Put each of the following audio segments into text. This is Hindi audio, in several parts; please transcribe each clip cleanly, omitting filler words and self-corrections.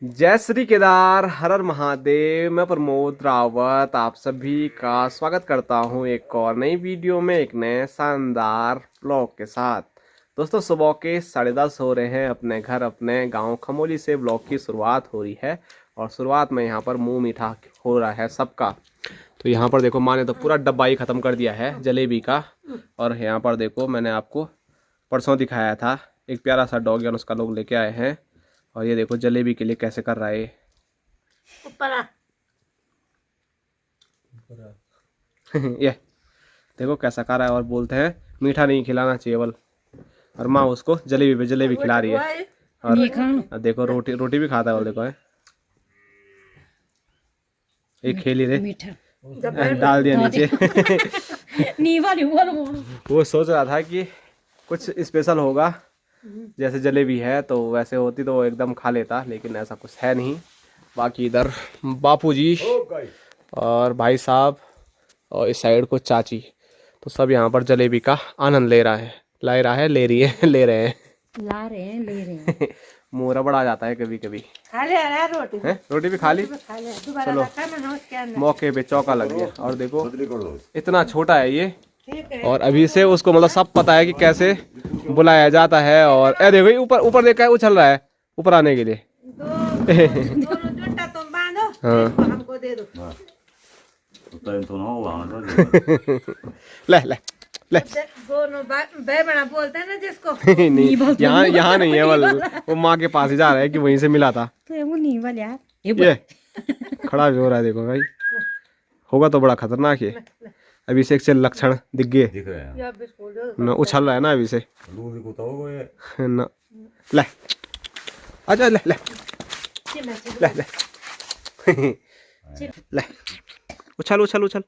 जय श्री केदार, हर हर महादेव। मैं प्रमोद रावत आप सभी का स्वागत करता हूं एक और नई वीडियो में, एक नए शानदार ब्लॉग के साथ। दोस्तों, सुबह के 10:30 हो रहे हैं। अपने घर, अपने गांव खमोली से ब्लॉग की शुरुआत हो रही है और शुरुआत में यहां पर मुंह मीठा हो रहा है सबका। तो यहाँ पर देखो, माँ ने तो पूरा डब्बा ही ख़त्म कर दिया है जलेबी का। और यहाँ पर देखो, मैंने आपको परसों दिखाया था एक प्यारा सा डॉग और उसका लोग लेके आए हैं। और ये देखो जलेबी के लिए कैसे कर रहा है ये देखो कैसा कर रहा है। और बोलते हैं मीठा नहीं खिलाना चाहिए बल। और माँ उसको जलेबी पे जलेबी खिला रही है। और देखो रोटी रोटी भी खाता है। और देखो है एक खेली रे मीठा डाल दिया नीचे। वो सोच रहा था कि कुछ स्पेशल होगा, जैसे जलेबी है तो वैसे होती तो वो एकदम खा लेता, लेकिन ऐसा कुछ है नहीं। बाकी इधर बापूजी और भाई साहब और इस साइड को चाची, तो सब यहाँ पर जलेबी का आनंद ले रहा है। ले रहा है, ले रही है, ले रहे हैं, ले रहे हैं मोरा बड़ा जाता है कभी कभी। खा ले रोटी है रोटी भी खा ली। चलो मौके पे चौका लग गया। और देखो इतना छोटा है ये, और अभी से उसको मतलब सब पता है कि कैसे बुलाया जाता है। और ए देखो ऊपर ऊपर देखा है, उछल रहा है ऊपर आने के लिए। हाँ ले ले ले बोलते हैं ना जिसको नहीं यहाँ नहीं है, वो माँ के पास ही जा रहा है कि वहीं से मिला था। तो वो नहीं वाले यार ये खड़ा भी हो रहा है, देखो भाई होगा तो बड़ा खतरनाक है। अभी से एक लक्षण दिख गए ना, उछल रहा है ना अभी से ना। ले आजा, ले ले ले ले ले उछल उछल उछल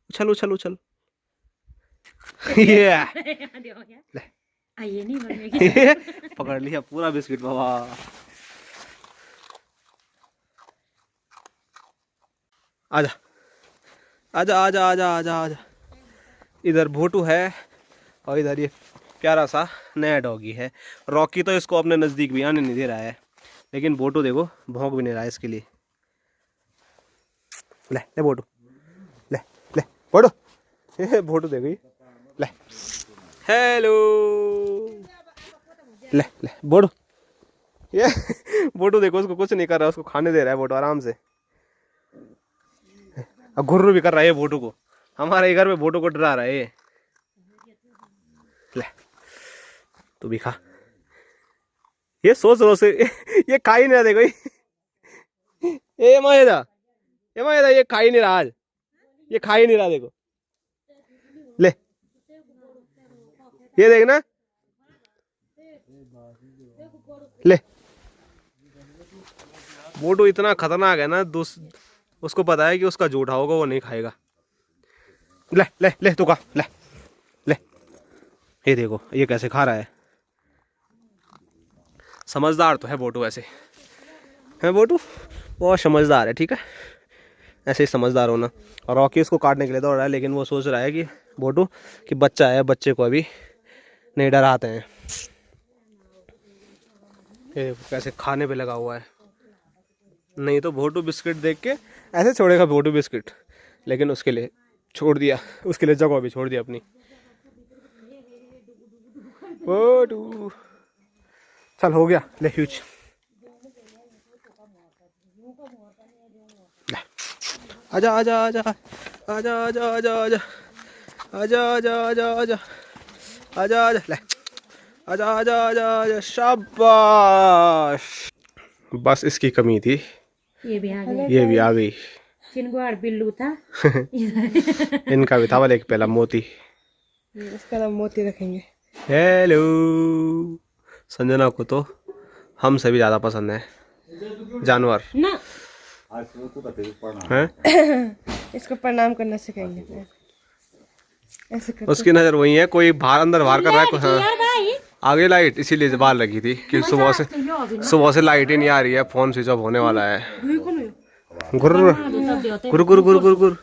उछल उछल उछल। ये ले आइए नहीं पकड़ लिया पूरा बिस्किट बाबा। आजा आजा आजा आजा आजा आजा। इधर भोटू है और इधर ये प्यारा सा नया डॉगी है रॉकी। तो इसको अपने नज़दीक भी आने नहीं दे रहा है, लेकिन भोटू देखो भौंक भी नहीं रहा है इसके लिए। ले ले भोटू, ले ले भोटू, ये भोटू देखो ये ले। हेलो ले ले भोटू, ये भोटू देखो उसको कुछ नहीं कर रहा, उसको खाने दे रहा है भोटू आराम से। घुर्रू भी कर रहा है भोटू को, हमारे घर में भोटू को डरा रहा है। ले तू भी खा। ये सोच से ये खा ही नहीं रहा देखो ये मायदा, ये मायदा ये खा ही नहीं रहा आज, ये खा ही नहीं रहा देखो। ले ये देखना, ले भोटू इतना खतरनाक है ना, उसको पता है कि उसका जूठा होगा वो नहीं खाएगा। ले ले ले तू खा, ले ले। ये देखो ये कैसे खा रहा है। समझदार तो है बोटू, ऐसे है बोटू बहुत समझदार है। ठीक है, ऐसे ही समझदार होना। और रॉकी इसको काटने के लिए दौड़ रहा है, लेकिन वो सोच रहा है कि बोटू कि बच्चा है, बच्चे को अभी नहीं डराते हैं। ये कैसे खाने पे लगा हुआ है। नहीं तो भोटू बिस्किट देख के ऐसे छोड़ेगा भोटू बिस्किट, लेकिन उसके लिए छोड़ दिया, उसके लिए जगह भी छोड़ दिया अपनी। भोटू चल हो गया, ले ह्यूज आजा आजा आजा आजा आजा आजा आजा आजा आजा आजा आजा आजा आजा ले आजा आजा आजा आजा। शाबाश, बस इसकी कमी थी, ये भी आ गया, ये भी आ गई। चिनगुआड़ बिल्लू था इनका भी था वाले एक पहला मोती, इसका नाम मोती रखेंगे। हेलो, संजना को तो हमसे भी ज्यादा पसंद है जानवर ना। हैं? इसको प्रणाम करना सिखाएंगे, ऐसे करते। उसकी नजर वही है, कोई बाहर अंदर बाहर कर रहा है। हाँ आगे लाइट इसीलिए बाहर लगी थी कि सुबह से लाइट ही नहीं आ रही है, फोन स्विच ऑफ होने वाला है। गुर गुर गुर गुर गुर गुर गुर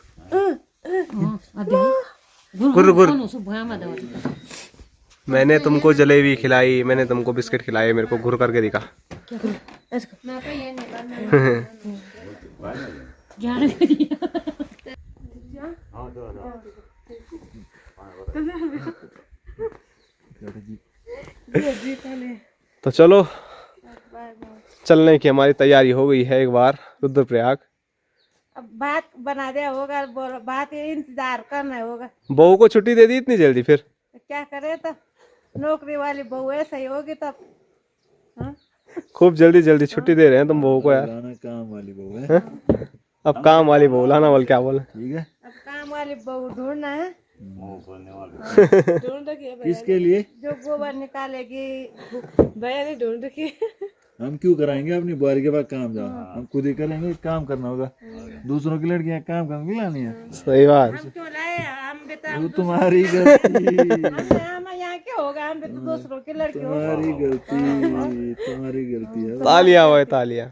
गुर गुर। मैंने तुमको जलेबी खिलाई, मैंने तुमको बिस्किट खिलाए, मेरे को घुर करके दिखा। तो चलो, चलने की हमारी तैयारी हो गई है एक बार रुद्रप्रयाग। अब बात बना दिया होगा, बात ये इंतजार करना होगा। बहू को छुट्टी दे दी इतनी जल्दी फिर? तो क्या करे, तब नौकरी वाली बहू है, सही होगी तब। हाँ? खूब जल्दी जल्दी छुट्टी दे रहे हैं तुम बहू को यार। काम वाली बहू है। अब काम वाली बहू लाना, बोल क्या बोले? ठीक है, अब काम वाली बहू ढूंढना है। ढूंढ रखिए किसके लिए? जो गोबर निकालेगी, भैया ने ढूंढ रखी। हम क्यों कराएंगे अपनी बुआरी के पास काम? जाओ, हम खुद ही करेंगे। काम करना होगा, दूसरों की लड़कियां काम करने लानी है। सही बात। हम क्यों लाए? हम भी तो वो तुम्हारी गलती, हम यहाँ क्या होगा, हम भी तो दूसरों की लड़की हो। तुम्हारी गलती, तुम्हारी गलती है। तालियां वो तालियां।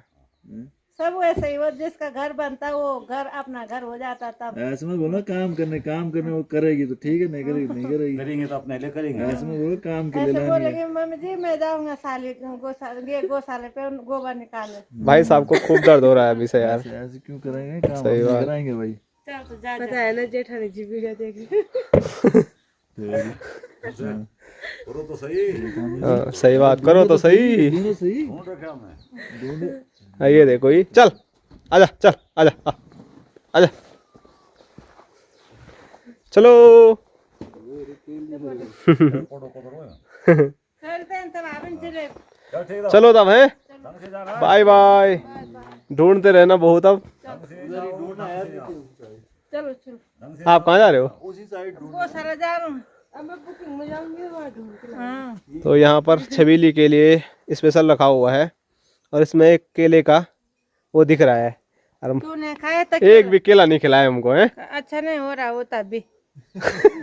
सब वैसे ही, वो जिसका घर बनता वो घर अपना घर हो जाता तब। ऐसे में बोलो काम करने वो करेगी तो ठीक है, नहीं करेगी नहीं करेगी तो अपने लिए करेंगे। ऐसे में बोलो काम के लिए ऐसे लानी बोलेगी है। मम्मी जी मैं जाऊंगा साली गौशाले पे गोबर निकालने। भाई साहब को खूब दर्द हो रहा है अभी से यार। ऐसे क्यों करेंगे काम? सही बात। कराएंगे भाई। चल तो जा। पता है ना जेठानी जी वीडियो देख करो तो सही, सही बात, करो तो सही। दोनों सही। ये देखो ये, चल आजा, चल आजा, आजा चलो। चलो तब है, बाय बाय। ढूंढते रहना बहुत अब। चलो चलो। आप कहाँ जा रहे हो? गौशाला जा रहा हूँ। अब मैं बुकिंग में जाऊंगी, वहाँ ढूंढ के लाऊंगी। तो यहाँ पर छबीली के लिए स्पेशल रखा हुआ है और इसमें एक केले का वो दिख रहा है। और तूने खाया तो एक भी केला नहीं खिलाया हमको है। अच्छा नहीं हो रहा वो तभी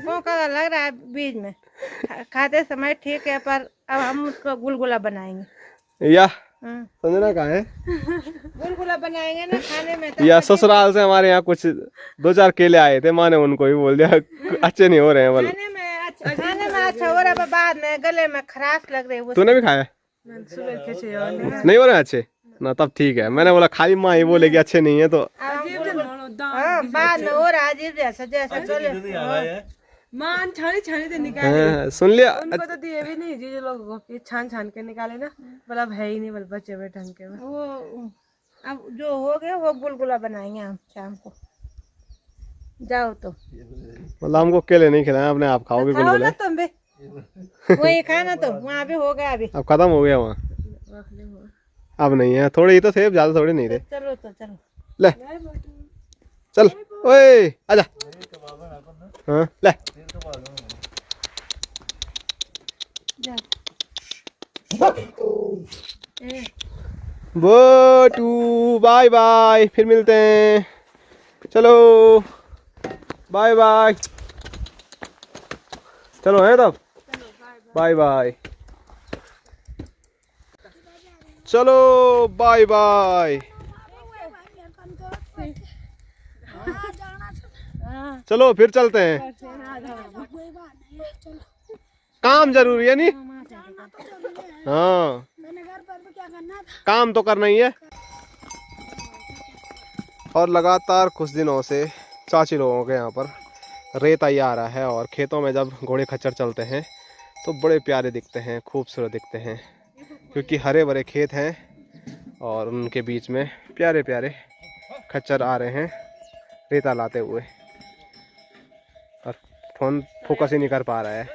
मौका लग रहा है बीज में। खाते समय ठीक है, पर अब हम उसको गुलगुला बनाएंगे। या हाँ। संजना कहाँ है? गुलगुला बनाएंगे ना खाने में तो। या ससुराल से हमारे यहाँ कुछ 2-4 केले आए थे, माँ ने उनको ही बोल दिया अच्छे नहीं हो रहे हैं बोल। खाने में अच्छा हो रहा है, बाद में गले में खराश लग रही है। तूने भी खाया? नहीं हो रहे अच्छे ना, तब ठीक है। मैंने बोला खाली माँ ही बोलेगी अच्छे नहीं है तो। बाद में हो रहा है अजीब जैसा जैसा गले। मान छानी छानी तो निकाले। सुन लिया। उनको तो दिए भी नहीं जी लोगों को, छान छान के निकाले ना, बोला अब है ही नहीं, बोल बचे हुए ढंग के। वो अब जो हो गया वो गुलगुला बनाएंगे हम शाम को। जाओ तो मतलब हमको केले नहीं खिलाए, अपने आप खाओगे खाओ गुलगुले। ना तुम भी वही खाना, तो वहाँ भी हो गया अभी। अब खत्म हो गया वहाँ, अब नहीं है। थोड़े ही तो थे, ज्यादा थोड़े नहीं थे। चलो तो चलो ले चल, ओए आजा। हाँ ले बोटू, बाय बाय, फिर मिलते हैं। चलो बाय बाय। चलो है तब, बाय बाय। चलो बाय बाय। चलो फिर चलते हैं, काम जरूरी है नहीं? हाँ काम तो करना ही है। और लगातार कुछ दिनों से चाची लोगों के यहाँ पर रेत आई आ रहा है, और खेतों में जब घोड़े खच्चर चलते हैं तो बड़े प्यारे दिखते हैं, खूबसूरत दिखते हैं, क्योंकि हरे भरे खेत हैं और उनके बीच में प्यारे प्यारे खच्चर आ रहे हैं रेता लाते हुए। और फोन फोकस ही नहीं कर पा रहा है,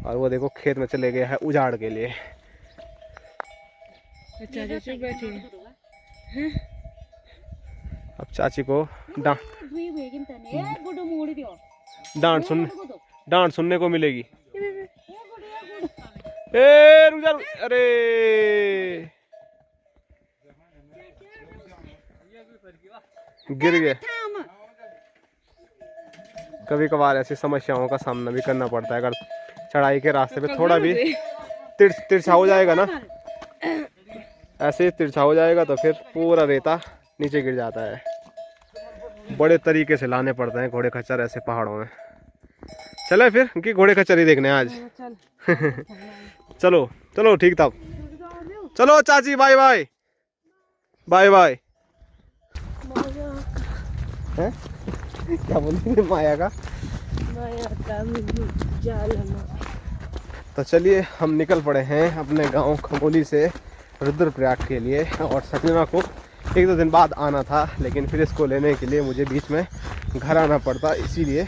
और वो देखो खेत में चले गया है उजाड़ के लिए। अब चाची को डांट सुनने को मिलेगी। ए रुक जा, अरे गिर गए। कभी कभार ऐसी समस्याओं का सामना भी करना पड़ता है। अगर चढ़ाई के रास्ते पे थोड़ा भी तिरछा हो जाएगा ना, ऐसे तिरछा हो जाएगा तो फिर पूरा रेता नीचे गिर जाता है। बड़े तरीके से लाने पड़ते हैं घोड़े खच्चर ऐसे पहाड़ों में। चले फिर कि घोड़े कचहरी देखने आज। चल चलो चलो ठीक था, चलो चाची बाय बाय बाय बाय। क्या बोलती माया का। तो चलिए हम निकल पड़े हैं अपने गांव खमोली से रुद्रप्रयाग के लिए। और सकीना को 1-2 दिन बाद आना था, लेकिन फिर इसको लेने के लिए मुझे बीच में घर आना पड़ता, इसीलिए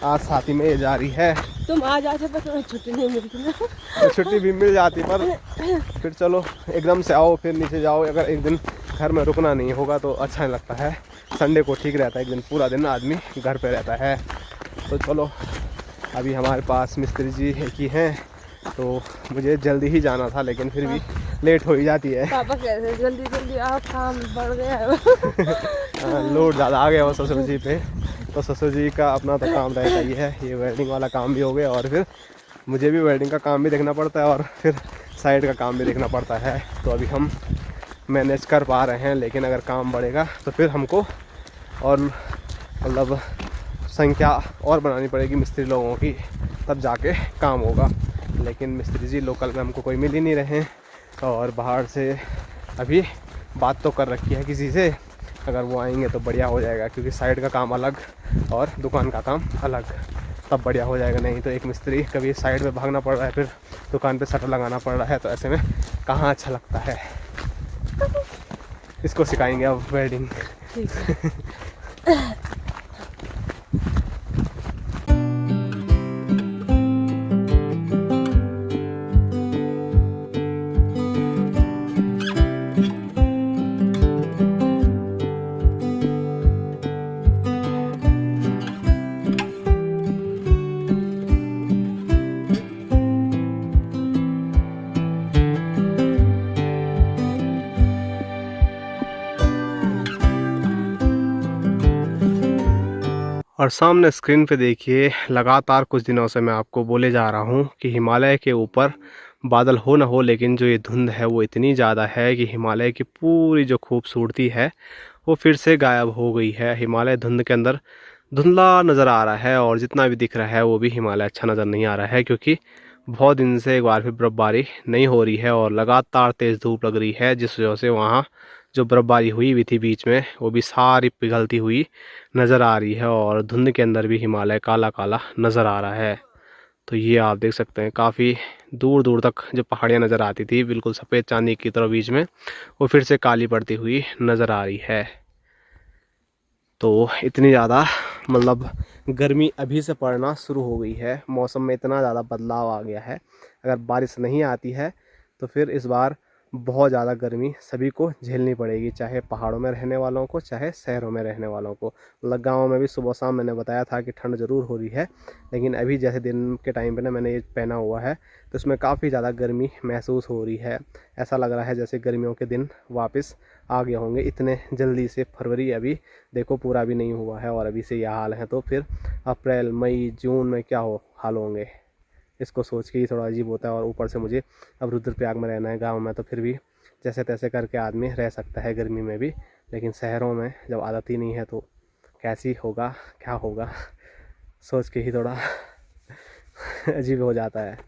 आज साथी में ये जा रही है। तुम आ जाते पर तुम्हें छुट्टी नहीं मिलती ना। तो छुट्टी भी मिल जाती, पर फिर चलो एकदम से आओ फिर नीचे जाओ, अगर एक दिन घर में रुकना नहीं होगा तो अच्छा नहीं लगता है। संडे को ठीक रहता है, एक दिन पूरा दिन आदमी घर पे रहता है। तो चलो अभी हमारे पास मिस्त्री जी एक ही हैं, तो मुझे जल्दी ही जाना था, लेकिन फिर भी लेट हो ही जाती है। पापा कहते जल्दी जल्दी आप, काम बढ़ गया है। लोड ज़्यादा आ गया वो ससुर जी पे, तो ससुर जी का अपना तो काम रहता ही है। ये वेल्डिंग वाला काम भी हो गया और फिर मुझे भी वेल्डिंग का काम भी देखना पड़ता है और फिर साइड का काम भी देखना पड़ता है। तो अभी हम मैनेज कर पा रहे हैं, लेकिन अगर काम बढ़ेगा तो फिर हमको और मतलब संख्या और बनानी पड़ेगी मिस्त्री लोगों की, तब जाके काम होगा। लेकिन मिस्त्री जी लोकल में हमको कोई मिल ही नहीं रहे हैं, और बाहर से अभी बात तो कर रखी है किसी से, अगर वो आएंगे तो बढ़िया हो जाएगा, क्योंकि साइड का काम अलग और दुकान का काम अलग, तब बढ़िया हो जाएगा। नहीं तो एक मिस्त्री कभी साइड में भागना पड़ रहा है, फिर दुकान पे शटर लगाना पड़ रहा है, तो ऐसे में कहाँ अच्छा लगता है। इसको सिखाएंगे अब वेल्डिंग। और सामने स्क्रीन पे देखिए, लगातार कुछ दिनों से मैं आपको बोले जा रहा हूँ कि हिमालय के ऊपर बादल हो ना हो, लेकिन जो ये धुंध है वो इतनी ज़्यादा है कि हिमालय की पूरी जो खूबसूरती है वो फिर से गायब हो गई है। हिमालय धुंध के अंदर धुंधला नज़र आ रहा है, और जितना भी दिख रहा है वो भी हिमालय अच्छा नज़र नहीं आ रहा है, क्योंकि बहुत दिन से एक बार फिर बर्फ़बारी नहीं हो रही है और लगातार तेज़ धूप लग रही है, जिस वजह से वहाँ जो बर्फ़बारी हुई थी बीच में वो भी सारी पिघलती हुई नज़र आ रही है, और धुंध के अंदर भी हिमालय काला काला नज़र आ रहा है। तो ये आप देख सकते हैं, काफ़ी दूर दूर तक जो पहाड़ियाँ नज़र आती थी बिल्कुल सफ़ेद चांदी की तरह बीच में, वो फिर से काली पड़ती हुई नज़र आ रही है। तो इतनी ज़्यादा मतलब गर्मी अभी से पड़ना शुरू हो गई है, मौसम में इतना ज़्यादा बदलाव आ गया है। अगर बारिश नहीं आती है तो फिर इस बार बहुत ज़्यादा गर्मी सभी को झेलनी पड़ेगी, चाहे पहाड़ों में रहने वालों को, चाहे शहरों में रहने वालों को। मतलब गाँव में भी सुबह शाम मैंने बताया था कि ठंड ज़रूर हो रही है, लेकिन अभी जैसे दिन के टाइम पे ना मैंने ये पहना हुआ है तो इसमें काफ़ी ज़्यादा गर्मी महसूस हो रही है। ऐसा लग रहा है जैसे गर्मियों के दिन वापस आ गए होंगे इतने जल्दी से। फरवरी अभी देखो पूरा भी नहीं हुआ है और अभी से यह हाल है, तो फिर अप्रैल मई जून में क्या हाल होंगे, इसको सोच के ही थोड़ा अजीब होता है। और ऊपर से मुझे अब रुद्रप्रयाग में रहना है, गांव में तो फिर भी जैसे तैसे करके आदमी रह सकता है गर्मी में भी, लेकिन शहरों में जब आदत ही नहीं है तो कैसी होगा क्या होगा, सोच के ही थोड़ा अजीब हो जाता है।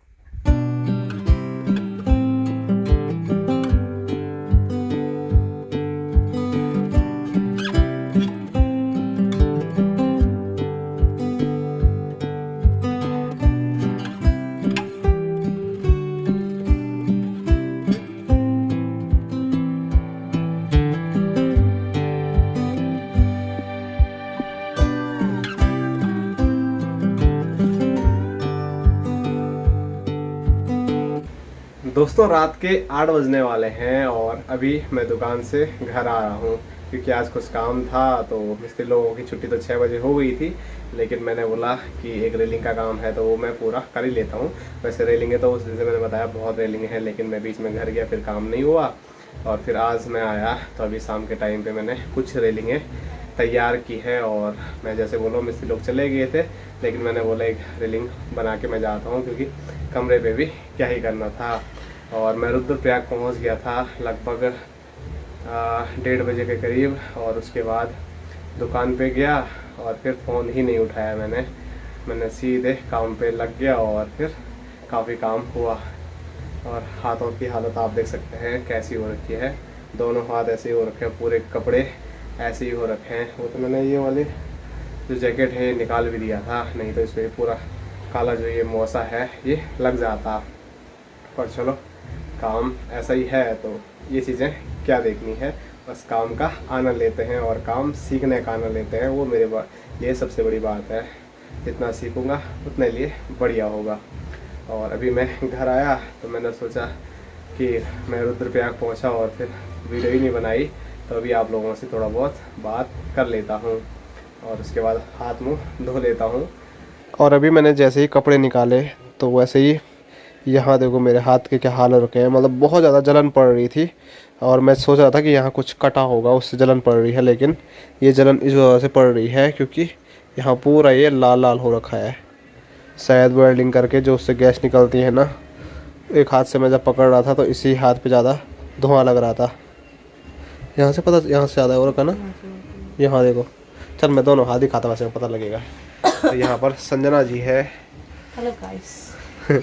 दोस्तों रात के 8 बजने वाले हैं और अभी मैं दुकान से घर आ रहा हूँ, क्योंकि आज कुछ काम था। तो मिस्त्री लोगों की छुट्टी तो 6 बजे हो गई थी, लेकिन मैंने बोला कि एक रेलिंग का काम है तो वो मैं पूरा कर ही लेता हूँ। वैसे रेलिंग है तो उस दिन से मैंने बताया बहुत रेलिंग है, लेकिन मैं बीच में घर गया फिर काम नहीं हुआ, और फिर आज मैं आया तो अभी शाम के टाइम पर मैंने कुछ रेलिंगें तैयार की है। और मैं जैसे बोला मिस्त्री लोग चले गए थे, लेकिन मैंने बोला एक रेलिंग बना के मैं जाता हूँ, क्योंकि कमरे पे भी क्या ही करना था। और मैं रुद्रप्रयाग पहुँच गया था लगभग 1:30 बजे के करीब, और उसके बाद दुकान पे गया और फिर फ़ोन ही नहीं उठाया मैंने। मैंने सीधे काम पे लग गया और फिर काफ़ी काम हुआ। और हाथों की हालत आप देख सकते हैं कैसी हो रखी है, दोनों हाथ ऐसे ही हो रखे हैं, पूरे कपड़े ऐसे ही हो रखे हैं। वो तो मैंने ये वाले जो जैकेट है निकाल भी दिया था, नहीं तो इस पर पूरा काला जो ये मौसा है ये लग जाता। पर चलो काम ऐसा ही है, तो ये चीज़ें क्या देखनी है, बस काम का आनंद लेते हैं और काम सीखने का आनंद लेते हैं। वो मेरे लिए सबसे बड़ी बात है, जितना सीखूँगा उतने लिए बढ़िया होगा। और अभी मैं घर आया तो मैंने सोचा कि मैं रुद्रप्रयाग पहुंचा और फिर वीडियो ही नहीं बनाई, तो अभी आप लोगों से थोड़ा बहुत बात कर लेता हूं और उसके बाद हाथ मुंह धो लेता हूं। और अभी मैंने जैसे ही कपड़े निकाले तो वैसे ही यहाँ देखो मेरे हाथ के क्या हाल हो रखे हैं, मतलब बहुत ज़्यादा जलन पड़ रही थी और मैं सोच रहा था कि यहाँ कुछ कटा होगा उससे जलन पड़ रही है, लेकिन ये जलन इस वजह से पड़ रही है क्योंकि यहाँ पूरा ये लाल लाल हो रखा है, शायद वेल्डिंग करके जो उससे गैस निकलती है ना। एक हाथ से मैं जब पकड़ रहा था तो इसी हाथ पे ज़्यादा धुआं लग रहा था, यहाँ से ज़्यादा हो रखा ना। यहाँ देखो, चल मैं दोनों हाथ दिखाता वैसे पता लगेगा। तो यहाँ पर संजना जी है हेलो गाइस,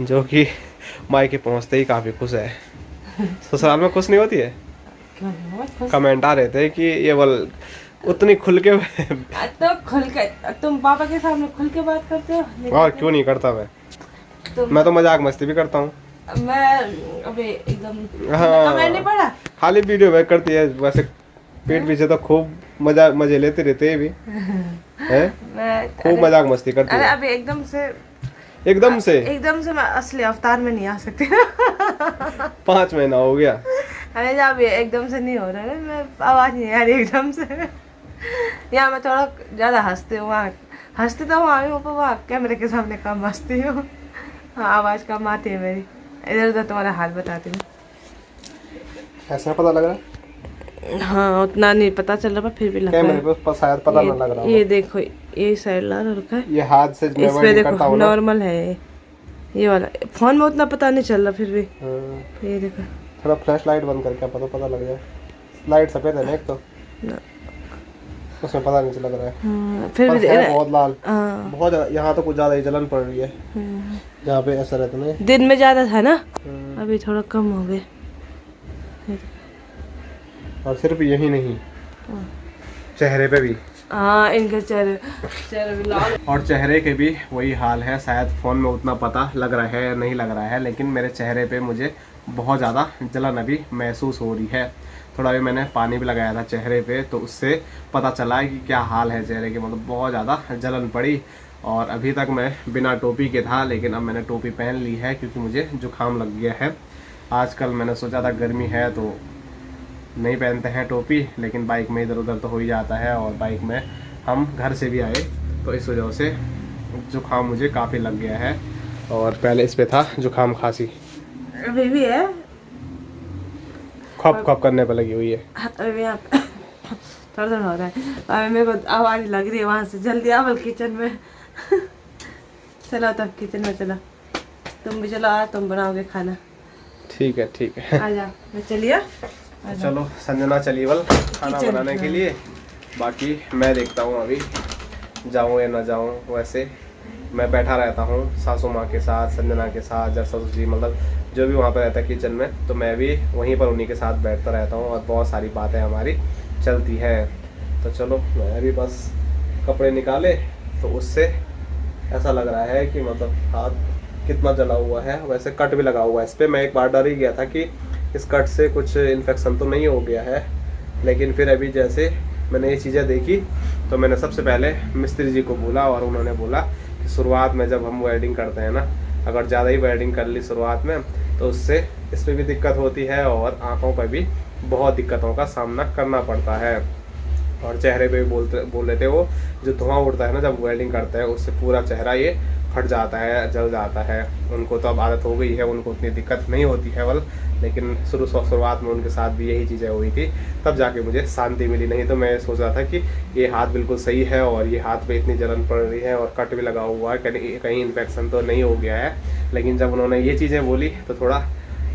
जो कि मायके पहुँचते ही काफ़ी खुश है। ससुराल में खुश नहीं होती है? कमेंट आ रहे थे कि ये बोल उतनी खुल के तो खुल के तुम पापा के सामने खुल के बात करते हो। और क्यों नहीं करता मैं तो मजाक मस्ती भी करता हूँ। मैं अभी एकदम हाँ, कमेंट नहीं पढ़ा। खाली वीडियो में करती है, वैसे पीठ पीछे तो खूब मजे लेते रहते हैं भी है, खूब मजाक मस्ती करती अरे है। अभी एकदम से मैं असली अवतार में नहीं आ सकती। 5 महीना हो गया। अरे जब ये एकदम से नहीं हो रहा है, मैं आवाज नहीं आ रही एकदम से। यहाँ मैं थोड़ा ज्यादा हंसती हूँ, वहाँ हंसती तो वहाँ भी, वहाँ कैमरे के सामने कम हंसती हूँ। हाँ, आवाज कम आती है मेरी। इधर उधर तुम्हारा हाल बताती हूँ। ऐसा पता लग रहा है? हाँ, उतना नहीं पता चल रहा, फिर भी लग रहा कैमरे पे शायद पता ना लग रहा है। ये देखो, ये साइड ला रखा है, ये हाथ से मैं इसमें करता देखो हूँ ना। नॉर्मल है ये वाला। फोन में उतना पता नहीं चल रहा, फिर भी ये देखो। थोड़ा फ्लैश लाइट बंद करके पता लग जाए। लाइट सफेद है ना एक तो, उसमें पता नहीं लग रहा है। फिर पर भी है बहुत लाल, हाँ। बहुत ज्यादा। यहाँ तो कुछ ज्यादा ही जलन पड़ रही है, जहाँ पे ऐसा रहता ना। दिन में ज्यादा था ना, अभी थोड़ा कम हो गया। और सिर्फ यही नहीं, चेहरे पे भी। हाँ, इनके चेहरे भी लाल। और चेहरे के भी वही हाल है। शायद फ़ोन में उतना पता लग रहा है नहीं लग रहा है, लेकिन मेरे चेहरे पे मुझे बहुत ज़्यादा जलन अभी महसूस हो रही है। थोड़ा अभी मैंने पानी भी लगाया था चेहरे पे, तो उससे पता चला कि क्या हाल है चेहरे के, मतलब बहुत ज़्यादा जलन पड़ी। और अभी तक मैं बिना टोपी के था, लेकिन अब मैंने टोपी पहन ली है क्योंकि मुझे जुकाम लग गया है। आजकल मैंने सोचा था गर्मी है तो नहीं पहनते हैं टोपी, लेकिन बाइक में इधर उधर तो हो ही जाता है, और बाइक में हम घर से भी आए तो इस वजह से जुकाम मुझे काफ़ी लग गया है। और पहले इस पे था जुकाम खांसी, अभी भी है, खप खप करने पे लगी हुई है। अभी यहाँ पे थोड़ा हो रहा है। अभी मेरे को आवाज़ लग रही है वहाँ से। जल्दी आओ किचन में। चलो तब किचन में चलो, तुम भी चलो, आ तुम बनाओगे खाना। ठीक है आ जाओ, मैं चलिए। चलो संजना चली बल खाना बनाने के लिए, बाकी मैं देखता हूँ अभी जाऊँ या ना जाऊँ। वैसे मैं बैठा रहता हूँ सासू माँ के साथ, संजना के साथ, जब ससुर जी मतलब जो भी वहाँ पर रहता है किचन में, तो मैं भी वहीं पर उन्हीं के साथ बैठता रहता हूँ और बहुत सारी बातें हमारी चलती हैं। तो चलो मैं भी बस कपड़े निकाले तो उससे ऐसा लग रहा है कि मतलब हाथ कितना जला हुआ है। वैसे कट भी लगा हुआ है इस पर। मैं एक बार डर ही गया था कि इस कट से कुछ इन्फेक्शन तो नहीं हो गया है, लेकिन फिर अभी जैसे मैंने ये चीज़ें देखी तो मैंने सबसे पहले मिस्त्री जी को बोला, और उन्होंने बोला कि शुरुआत में जब हम वेल्डिंग करते हैं ना, अगर ज़्यादा ही वेल्डिंग कर ली शुरुआत में तो उससे इस पर भी दिक्कत होती है और आँखों पर भी बहुत दिक्कतों का सामना करना पड़ता है। और चेहरे पे भी बोल रहे थे वो, जो धुआं उड़ता है ना जब वेल्डिंग करते हैं, उससे पूरा चेहरा ये फट जाता है, जल जाता है। उनको तो अब आदत हो गई है, उनको उतनी दिक्कत नहीं होती है बल, लेकिन शुरुआत में उनके साथ भी यही चीज़ें हुई थी, तब जाके मुझे शांति मिली। नहीं तो मैं सोच रहा था कि ये हाथ बिल्कुल सही है और ये हाथ पे इतनी जलन पड़ रही है और कट भी लगा हुआ है, कहीं इन्फेक्शन तो नहीं हो गया है। लेकिन जब उन्होंने ये चीज़ें बोली तो थोड़ा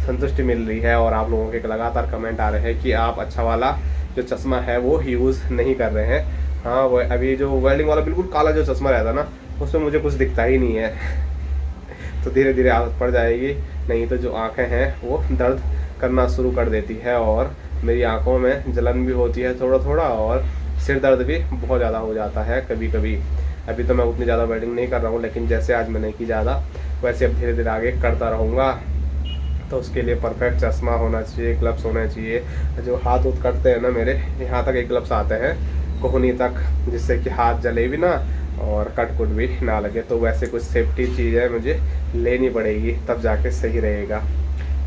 संतुष्टि मिल रही है। और आप लोगों के लगातार कमेंट आ रहे हैं कि आप अच्छा वाला जो चश्मा है वो यूज़ नहीं कर रहे हैं। हाँ, वो अभी जो वेल्डिंग वाला बिल्कुल काला जो चश्मा रहता है ना, उसमें मुझे कुछ दिखता ही नहीं है। तो धीरे धीरे आदत पड़ जाएगी, नहीं तो जो आंखें हैं वो दर्द करना शुरू कर देती है और मेरी आंखों में जलन भी होती है थोड़ा थोड़ा, और सिर दर्द भी बहुत ज़्यादा हो जाता है कभी कभी। अभी तो मैं उतनी ज़्यादा वेल्डिंग नहीं कर रहा हूँ, लेकिन जैसे आज मैंने की ज़्यादा, वैसे अब धीरे धीरे आगे करता रहूँगा। तो उसके लिए परफेक्ट चश्मा होना चाहिए, ग्लव्स होने चाहिए। जो हाथ उत कटते हैं ना मेरे, यहाँ तक एक ग्लव्स आते हैं कोहनी तक, जिससे कि हाथ जले भी ना और कट कुट भी ना लगे। तो वैसे कुछ सेफ्टी चीज़ें मुझे लेनी पड़ेगी, तब जाके सही रहेगा।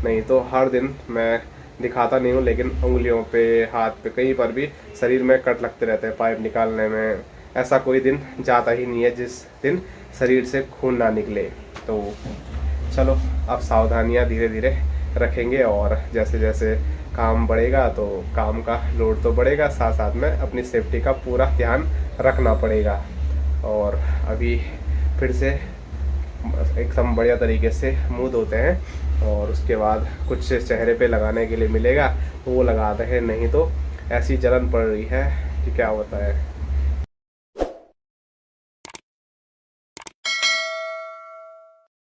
नहीं तो हर दिन मैं दिखाता नहीं हूँ, लेकिन उंगलियों पे, हाथ पे, कहीं पर भी शरीर में कट लगते रहते हैं पाइप निकालने में। ऐसा कोई दिन जाता ही नहीं है जिस दिन शरीर से खून ना निकले। तो चलो अब सावधानियाँ धीरे धीरे रखेंगे, और जैसे जैसे काम बढ़ेगा तो काम का लोड तो बढ़ेगा, साथ साथ में अपनी सेफ्टी का पूरा ध्यान रखना पड़ेगा। और अभी फिर से एकदम बढ़िया तरीके से मुंह धोते हैं, और उसके बाद कुछ चेहरे पे लगाने के लिए मिलेगा तो वो लगाते हैं, नहीं तो ऐसी जलन पड़ रही है कि क्या होता है।